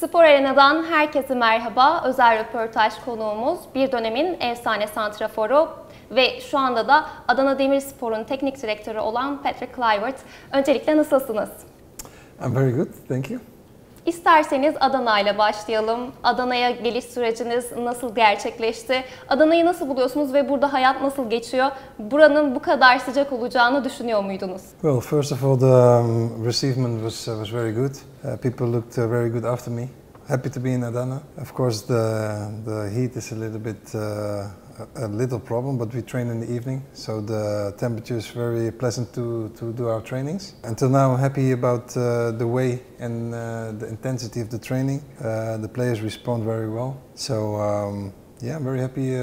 Spor Arena'dan herkese merhaba. Özel röportaj konuğumuz bir dönemin efsane santraforu ve şu anda da Adana Demirspor'un teknik direktörü olan Patrick Kluivert. Öncelikle nasılsınız? I'm very good, thank you. İsterseniz Adana ile başlayalım. Adana'ya geliş süreciniz nasıl gerçekleşti? Adana'yı nasıl buluyorsunuz ve burada hayat nasıl geçiyor? Buranın bu kadar sıcak olacağını düşünüyor muydunuz? Well, first of all, the receivement was very good. People looked very good after me. Happy to be in Adana. Of course, the heat is a little problem, but we train in the evening, so the temperature is very pleasant to do our trainings. Until now, I'm happy about the way and the intensity of the training. The players respond very well, so yeah, I'm very happy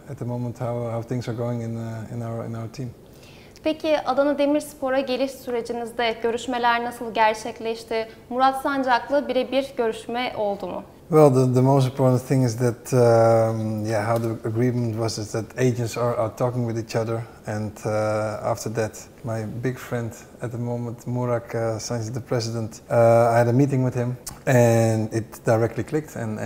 at the moment how things are going in our team. Peki Adana Demirspor'a geliş sürecinizde görüşmeler nasıl gerçekleşti? Murat Sancak'la birebir görüşme oldu mu? Well, the most important thing is that how the agreement was is that agents are talking with each other, and after that, my big friend at the moment, Murat Sancak, the president, I had a meeting with him, and it directly clicked, and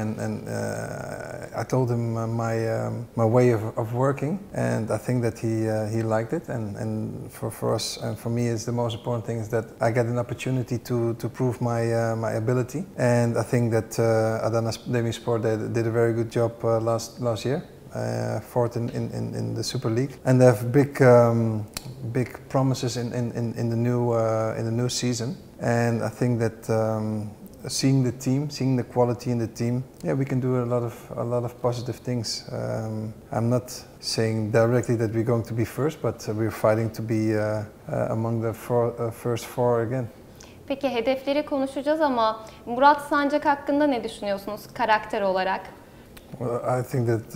I told him my way of working, and I think that he liked it, and for us and for me, is the most important thing is that I get an opportunity to prove my ability, and I think that Adana Demirspor did a very good job last year. Fourth in the Super League, and they have big promises in the new season. And I think that seeing the team, seeing the quality in the team, yeah, we can do a lot of positive things. I'm not saying directly that we're going to be first, but we're fighting to be among the first four again. Peki hedefleri konuşacağız ama Murat Sancak hakkında ne düşünüyorsunuz karakter olarak? Well, I think that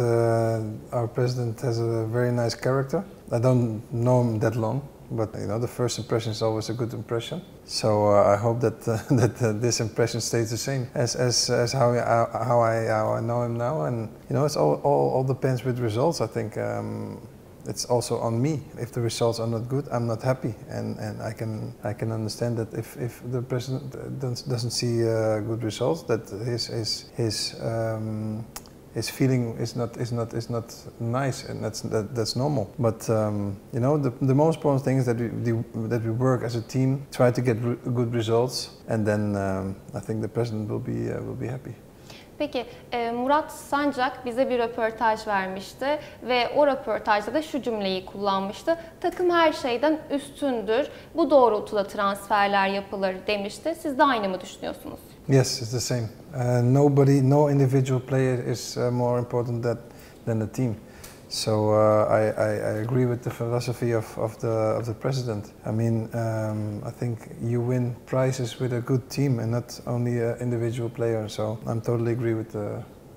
our president has a very nice character. I don't know him that long, but you know, the first impression is always a good impression. So I hope that this impression stays the same as how I know him now. And you know, it's all depends with results. I think it's also on me. If the results are not good, I'm not happy, and I can understand that if the president doesn't see good results, that his feeling is not nice, and that's normal. But you know, the most important thing is that we work as a team, try to get good results, and then I think the president will be happy. Peki Murat Sancak bize bir röportaj vermişti ve o röportajda da şu cümleyi kullanmıştı. Takım her şeyden üstündür. Bu doğrultuda transferler yapılır demişti. Siz de aynı mı düşünüyorsunuz? Yes, it's the same. No individual player is more important than the team. So I agree with the philosophy of the president. I mean, I think you win prizes with a good team and not only an individual player. So I'm totally agree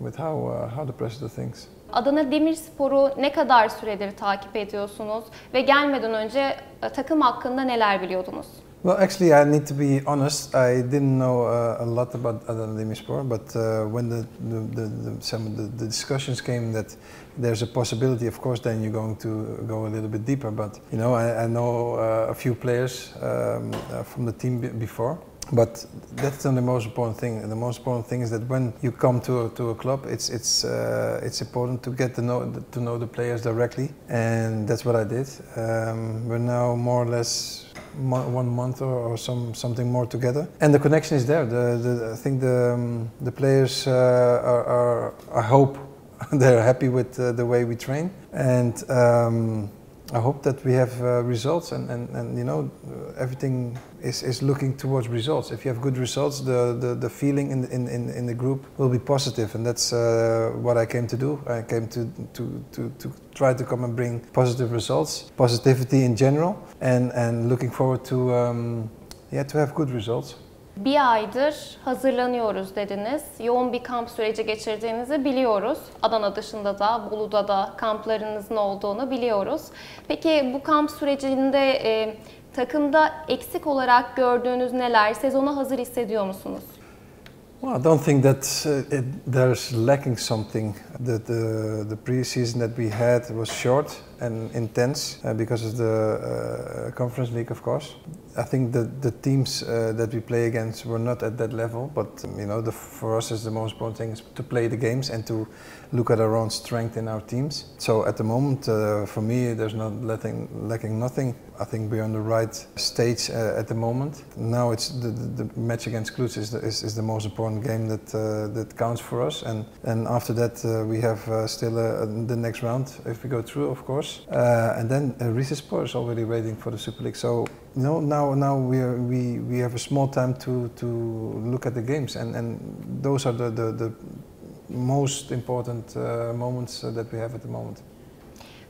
with how the president thinks. Adana Demirspor'u ne kadar süredir takip ediyorsunuz ve gelmeden önce takım hakkında neler biliyordunuz? Well, actually, I need to be honest. I didn't know a lot about Adana Demirspor, but when the discussions came that there's a possibility, of course, then you're going to go a little bit deeper. But you know, I know a few players from the team before. But that's not the most important thing. The most important thing is that when you come to a club, it's important to get to know the players directly, and that's what I did. We're now more or less 1 month or something more together, and the connection is there. I think the players are I hope they're happy with the way we train, and I hope that we have results, and you know, everything is looking towards results. If you have good results, the feeling in the group will be positive, and that's what I came to do. I came to try to come and bring positive results, positivity in general, and looking forward to have good results. Bir aydır hazırlanıyoruz dediniz. Yoğun bir kamp süreci geçirdiğinizi biliyoruz. Adana dışında da, Bolu'da da kamplarınızın olduğunu biliyoruz. Peki bu kamp sürecinde takımda eksik olarak gördüğünüz neler? Sezona hazır hissediyor musunuz? Well, I don't think that there's lacking something. The pre-season that we had was short. and intense because of the Conference League, of course. I think the teams that we play against were not at that level, but for us is the most important thing is to play the games and to look at our own strength in our teams. So at the moment, for me, there's not lacking nothing. I think we're on the right stage at the moment. Now it's the match against Cluj is the most important game that counts for us, and after that we have still the next round if we go through, of course, and then Rüştü Reçber'i is already waiting for the Super League. So now we have a small time to look at the games, and those are the most important moments that we have at the moment.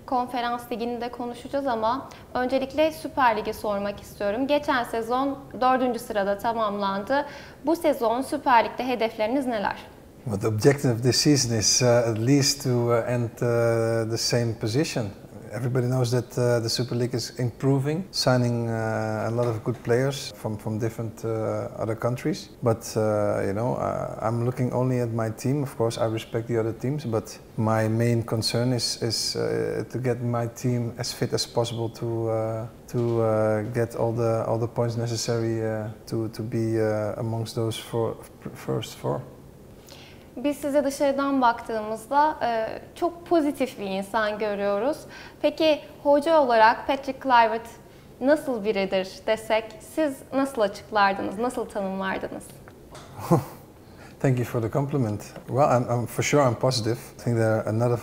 Konferans Ligi'ni de konuşacağız ama öncelikle Süper Lig'i sormak istiyorum. Geçen sezon 4. sırada tamamlandı. Bu sezon Süper Lig'de hedefleriniz neler? Well, the objective of this season is at least to end the same position. Everybody knows that the Super League is improving, signing a lot of good players from different other countries. But I'm looking only at my team. Of course, I respect the other teams, but my main concern is to get my team as fit as possible to get all the points necessary to be amongst those first four. Biz size dışarıdan baktığımızda çok pozitif bir insan görüyoruz. Peki hoca olarak Patrick Kluivert nasıl biridir desek siz nasıl açıklardınız, nasıl tanımlardınız? Thank you for the compliment. Well, I'm for sure I'm positive. I think there are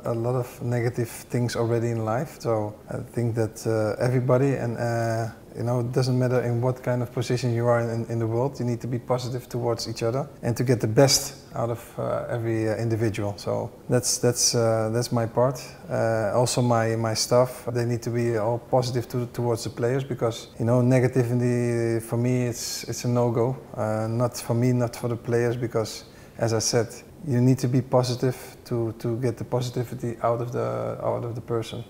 a lot of negative things already in life. So I think that everybody and it doesn't matter in what kind of position you are in the world, you need to be positive towards each other and to get the best out of every individual. So that's my part. Also my staff, they need to be all positive towards the players, because negativity for me it's a no-go. Not for me, not for the players, because as I said, you need to be positive to get the positivity out of the person.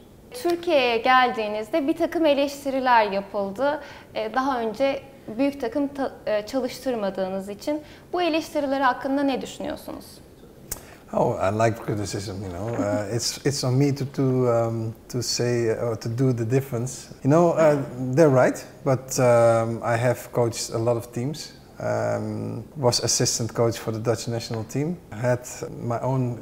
Türkiye'ye geldiğinizde bir takım eleştiriler yapıldı. Daha önce büyük takım çalıştırmadığınız için. Bu eleştiriler hakkında ne düşünüyorsunuz? Oh, I like criticism. It's on me to say or to do the difference. They're right, but I have coached a lot of teams. Was assistant coach for the Dutch national team. Had my own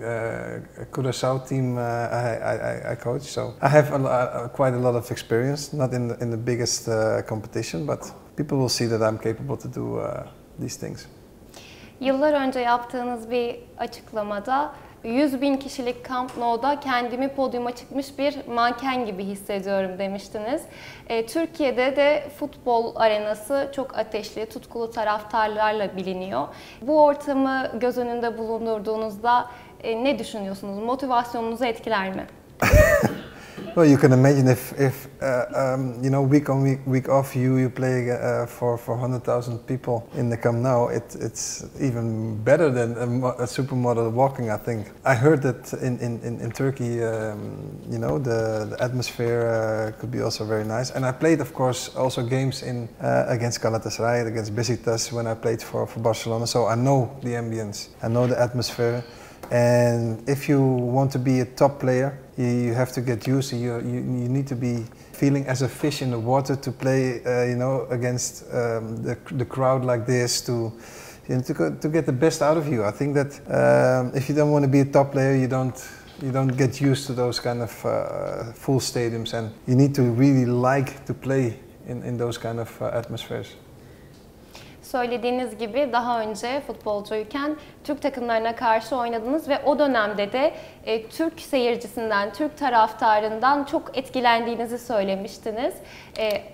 Curaçao team I coached, so I have quite a lot of experience. Not in the biggest competition, but people will see that I'm capable to do these things. Yıllar önce yaptığınız bir açıklamada 100.000 kişilik Camp Nou'da kendimi podyuma çıkmış bir manken gibi hissediyorum demiştiniz. Türkiye'de de futbol arenası çok ateşli, tutkulu taraftarlarla biliniyor. Bu ortamı göz önünde bulundurduğunuzda ne düşünüyorsunuz? Motivasyonunuzu etkiler mi? Well, you can imagine if week on week off you play for 100,000 people in the Camp Nou, it's even better than a supermodel walking. I think I heard that in Turkey, the atmosphere could be also very nice. And I played, of course, also games against Galatasaray, against Besiktas when I played for Barcelona. So I know the ambience, I know the atmosphere. And if you want to be a top player, you have to get used. You need to be feeling as a fish in the water to play, against the crowd like this to get the best out of you. I think that if you don't want to be a top player, you don't get used to those kind of full stadiums, and you need to really like to play in those kind of atmospheres. Söylediğiniz gibi daha önce futbolcuyken Türk takımlarına karşı oynadınız ve o dönemde de Türk seyircisinden, Türk taraftarından çok etkilendiğinizi söylemiştiniz.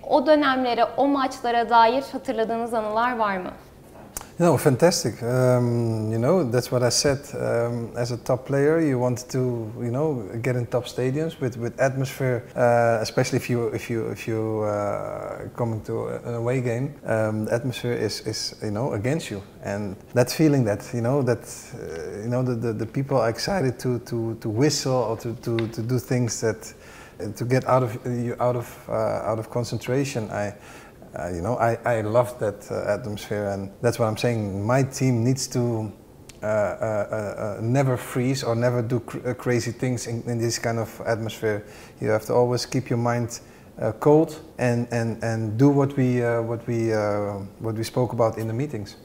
O dönemlere, o maçlara dair hatırladığınız anılar var mı? Fantastic. That's what I said. As a top player, you want to, get in top stadiums with atmosphere. Especially if you coming to an away game, the atmosphere is against you, and that feeling that the people are excited to whistle or to do things that to get out of concentration. I love that atmosphere, and that's what I'm saying. My team needs to never freeze or never do crazy things in this kind of atmosphere. You have to always keep your mind cold and do what we spoke about in the meetings.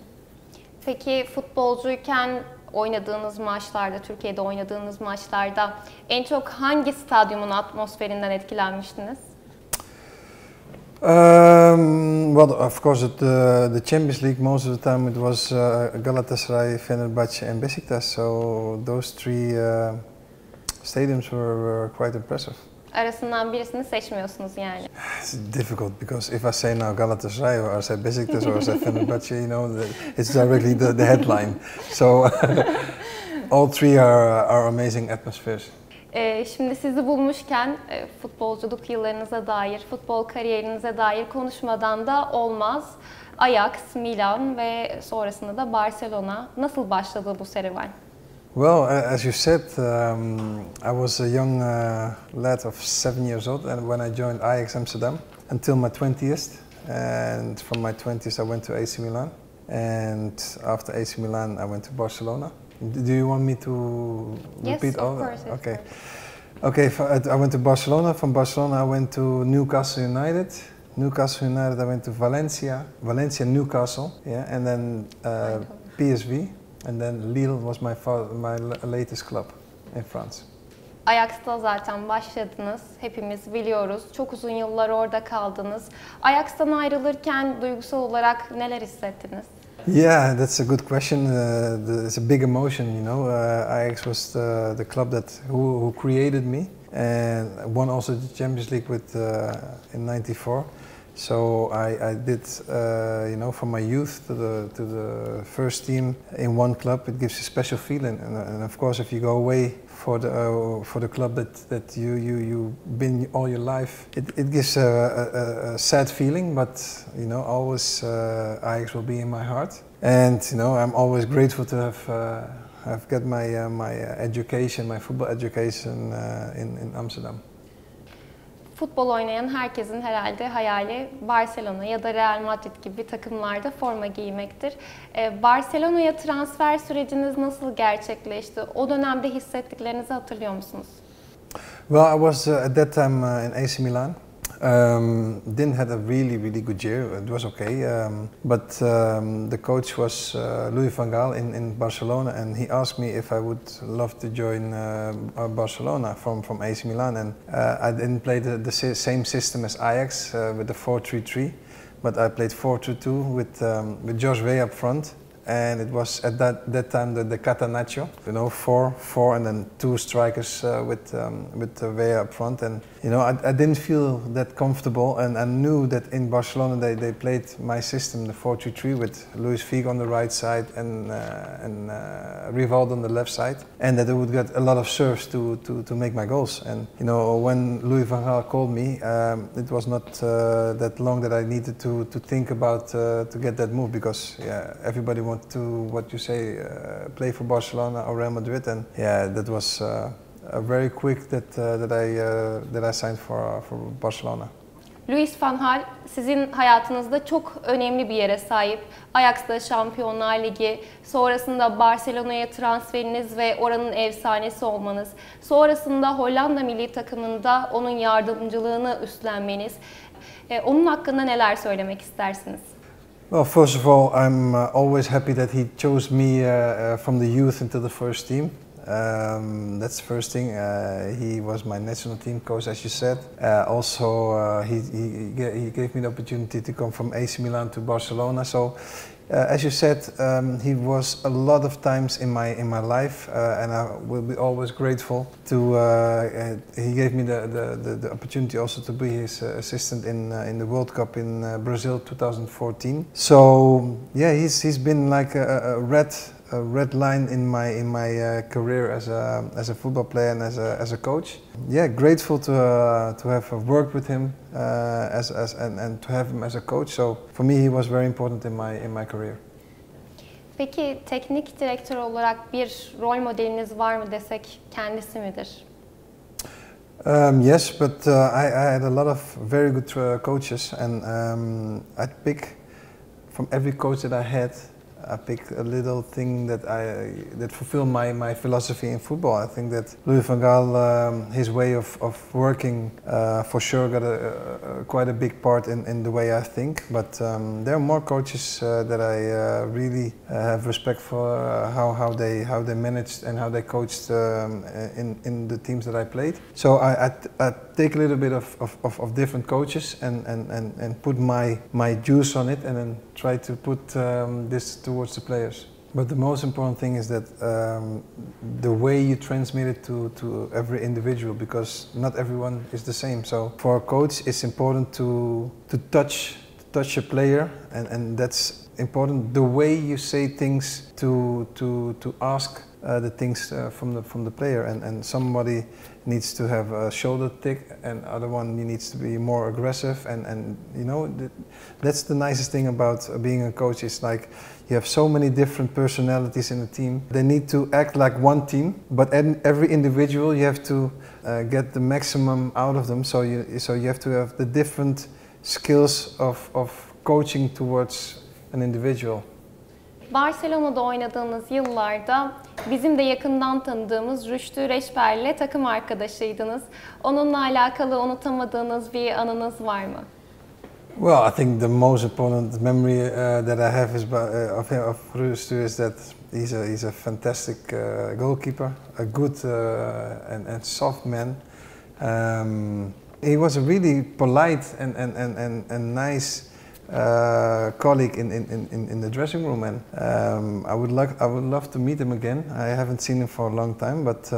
Peki futbolcuyken oynadığınız maçlarda, Türkiye'de oynadığınız maçlarda en çok hangi stadyumun atmosferinden etkilenmiştiniz? Well, of course, at the Champions League, most of the time it was Galatasaray, Fenerbahçe, and Beşiktaş. So those three stadiums were quite impressive. Arasından birisini seçmiyorsunuz yani. It's difficult because if I say now Galatasaray or I say Beşiktaş or I say Fenerbahçe, you know, it's directly the headline. So all three are amazing atmospheres. Şimdi sizi bulmuşken futbolculuk yıllarınıza dair, futbol kariyerinize dair konuşmadan da olmaz. Ajax, Milan ve sonrasında da Barcelona. Nasıl başladı bu serüven? Well, as you said, I was a young lad of 7 years old and when I joined Ajax Amsterdam until my 20th. And from my 20s I went to AC Milan. And after AC Milan I went to Barcelona. Do you want me to repeat all that? Yes, of course. Okay. Okay, I went to Barcelona. From Barcelona I went to Newcastle United. Newcastle United I went to Valencia, Newcastle, yeah, and then PSV. And then Lille was my latest club in France. Ajax'ta zaten başladınız. Hepimiz biliyoruz. Çok uzun yıllar orada kaldınız. Ajax'tan ayrılırken duygusal olarak neler hissettiniz? Yeah, that's a good question. It's a big emotion, you know. Ajax was the club who created me and won also the Champions League in '94. So I did, you know, from my youth to the first team in one club, it gives a special feeling. And of course, if you go away for the club that you've been all your life, it gives a sad feeling. But you know, always Ajax will be in my heart. And you know, I'm always grateful to have got my education, my football education in Amsterdam. Futbol oynayan herkesin herhalde hayali Barcelona ya da Real Madrid gibi takımlarda forma giymektir. Barcelona'ya transfer süreciniz nasıl gerçekleşti? O dönemde hissettiklerinizi hatırlıyor musunuz? Well, I was at that time in AC Milan. Didn't have a really good year. It was okay, but the coach was Louis van Gaal in Barcelona, and he asked me if I would love to join Barcelona from AC Milan. And I didn't play the same system as Ajax with the 4-3-3, but I played 4-2-2 with Josh Way up front. And it was at that time the Catenaccio, you know, 4-4 and then 2 strikers with Vea up front. And you know, I didn't feel that comfortable, and I knew that in Barcelona they played my system, the 4-3-3, with Luis Figo on the right side and Rivaldo on the left side, and that I would get a lot of serves to make my goals. And you know, when Louis van Gaal called me, it was not that long that I needed to think about to get that move, because yeah, everybody wanted to, what you say, play for Barcelona or Real Madrid, and yeah, that was very quick that I signed for Barcelona. Louis van Gaal sizin hayatınızda çok önemli bir yere sahip. Ajax'ta Şampiyonlar Ligi, sonrasında Barcelona'ya transferiniz ve oranın efsanesi olmanız, sonrasında Hollanda milli takımında onun yardımcılığını üstlenmeniz. Onun hakkında neler söylemek istersiniz? Well, first of all, I'm always happy that he chose me from the youth into the first team. That's the first thing. He was my national team coach, as you said. Also, he gave me the opportunity to come from AC Milan to Barcelona. So, as you said, he was a lot of times in my life, and I will be always grateful to. He gave me the opportunity also to be his assistant in the World Cup in Brazil 2014. So yeah, he's been like a red line in my career as a football player and as a coach. Yeah, grateful to have worked with him and to have him as a coach. So for me, he was very important in my career. Peki teknik direktör olarak bir rol modeliniz var mı desek kendisi midir? Yes, but I had a lot of very good coaches, and I'd pick from every coach that I had. I pick a little thing that fulfill my philosophy in football. I think that Louis van Gaal, his way of working, for sure got quite a big part in the way I think. But there are more coaches that I really have respect for how they managed and how they coached in the teams that I played. So I take a little bit of different coaches and put my juice on it, and then try to put this towards the players. But the most important thing is that the way you transmit it to every individual, because not everyone is the same. So for a coach, it's important to touch a player, and that's important. The way you say things to ask the things from the player, and somebody needs to have a shoulder thick, and other one needs to be more aggressive, and you know, that's the nicest thing about being a coach. It's like you have so many different personalities in a team. They need to act like one team, but every individual you have to get the maximum out of them. So you have to have the different skills of coaching towards an individual. Barcelona'da oynadığınız yıllarda bizim de yakından tanıdığımız Rüştü Reçber'le takım arkadaşıydınız. Onunla alakalı unutamadığınız bir anınız var mı? Well, I think the most important memory that I have is of Rüştü is that he's a fantastic goalkeeper, a good and soft man. He was a really polite and nice colleague in the dressing room, and I would love to meet him again. I haven't seen him for a long time, but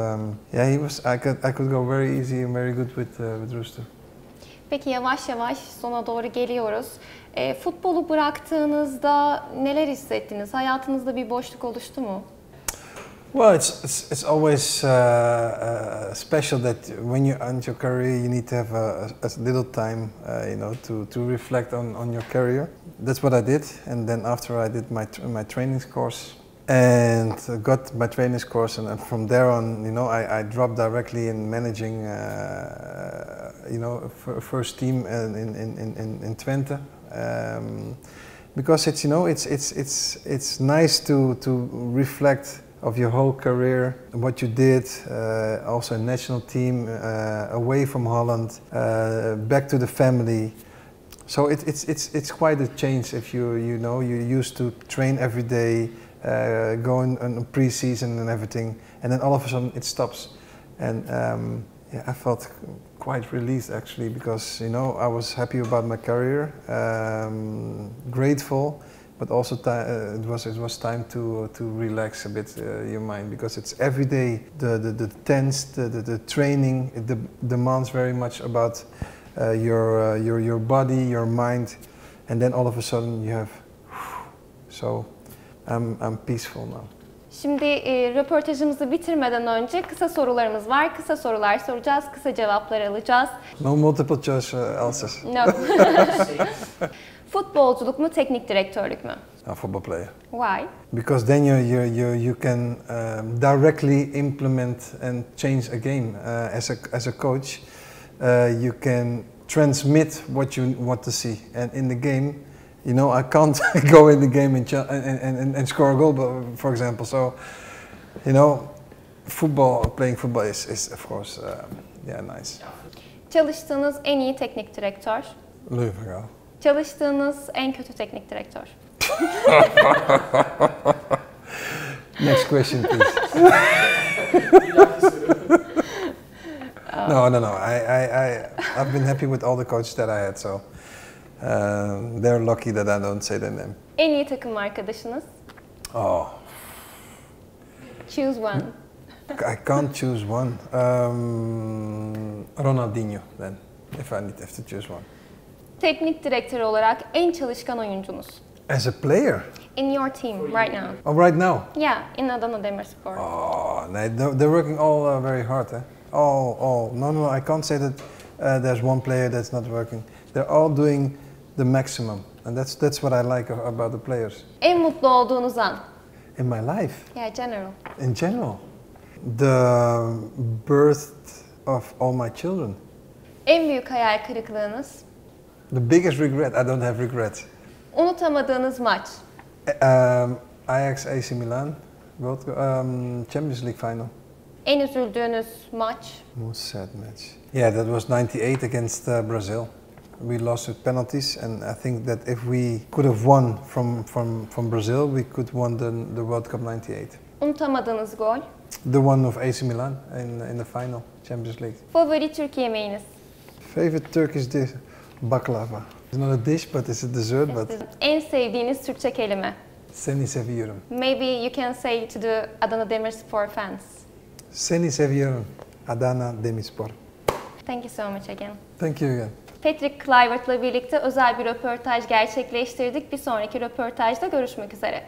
yeah, I could go very easy and very good with Rüştü. Peki yavaş yavaş sona doğru geliyoruz. Futbolu bıraktığınızda neler hissettiniz? Hayatınızda bir boşluk oluştu mu? Well, it's always special that when you end your career, you need to have a little time, you know, to reflect on your career. That's what I did, and then after I did my training course, and got my training course, and from there on, you know, I dropped directly in managing, you know, first team in Twente, because it's, you know, it's nice to reflect of your whole career, what you did, also a national team, away from Holland, back to the family. So it's quite a change if you used to train every day, going on pre-season and everything, and then all of a sudden it stops. And yeah, I felt quite released actually, because, you know, I was happy about my career, grateful. But also it was time to relax a bit your mind, because it's every day the tense, the training, it demands very much about your body, your mind, and then all of a sudden you have. So I'm peaceful now. Şimdi röportajımızı bitirmeden önce kısa sorularımız var. Kısa sorular soracağız, kısa cevaplar alacağız. No multiple choice answers. No. Futbolculuk mu, teknik direktörlük mü? A football player. Why? Because then you can directly implement and change a game. As a coach, you can transmit what you want to see, and in the game, you know, I can't go in the game and score a goal, for example. So, you know, playing football is of course, yeah, nice. Çalıştığınız en iyi teknik direktör? Louis van Gaal. Çalıştığınız en kötü teknik direktör? Next question, please. No. I've been happy with all the coaches that I had, so they're lucky that I don't say their name. En iyi takım arkadaşınız? Oh. Choose one. I can't choose one. Ronaldinho, then, if I have to choose one. Teknik direktör olarak en çalışkan oyuncunuz? As a player? In your team, right now. Oh, right now? Yeah, in Adana Demirspor. Oh, they're working all very hard, eh? Oh, no, I can't say that there's one player that's not working. They're all doing the maximum, and that's what I like about the players. En mutlu olduğunuz an? In my life? Yeah, general. In general. The birth of all my children. En büyük hayal kırıklığınız? The biggest regret, I don't have regrets. Unutamadığınız maç? Ajax AC Milan, Champions League final. En üzüldüğünüz maç? Most sad match. Yeah, that was 98 against Brazil. We lost with penalties, and I think that if we could have won from Brazil, we could won the World Cup '98. Unutamadığınız gol? The one of AC Milan in the final, Champions League. Favori Türk yemeğiniz? Favorite Turkish dish, baklava. It's not a dish, but it's a dessert. But En sevdiğiniz Türkçe kelime? seni seviyorum. Maybe you can say to the Adana Demirspor fans. Seni seviyorum, Adana Demirspor. Thank you so much again. Thank you again. Patrick Kluivert'la birlikte özel bir röportaj gerçekleştirdik. Bir sonraki röportajda görüşmek üzere.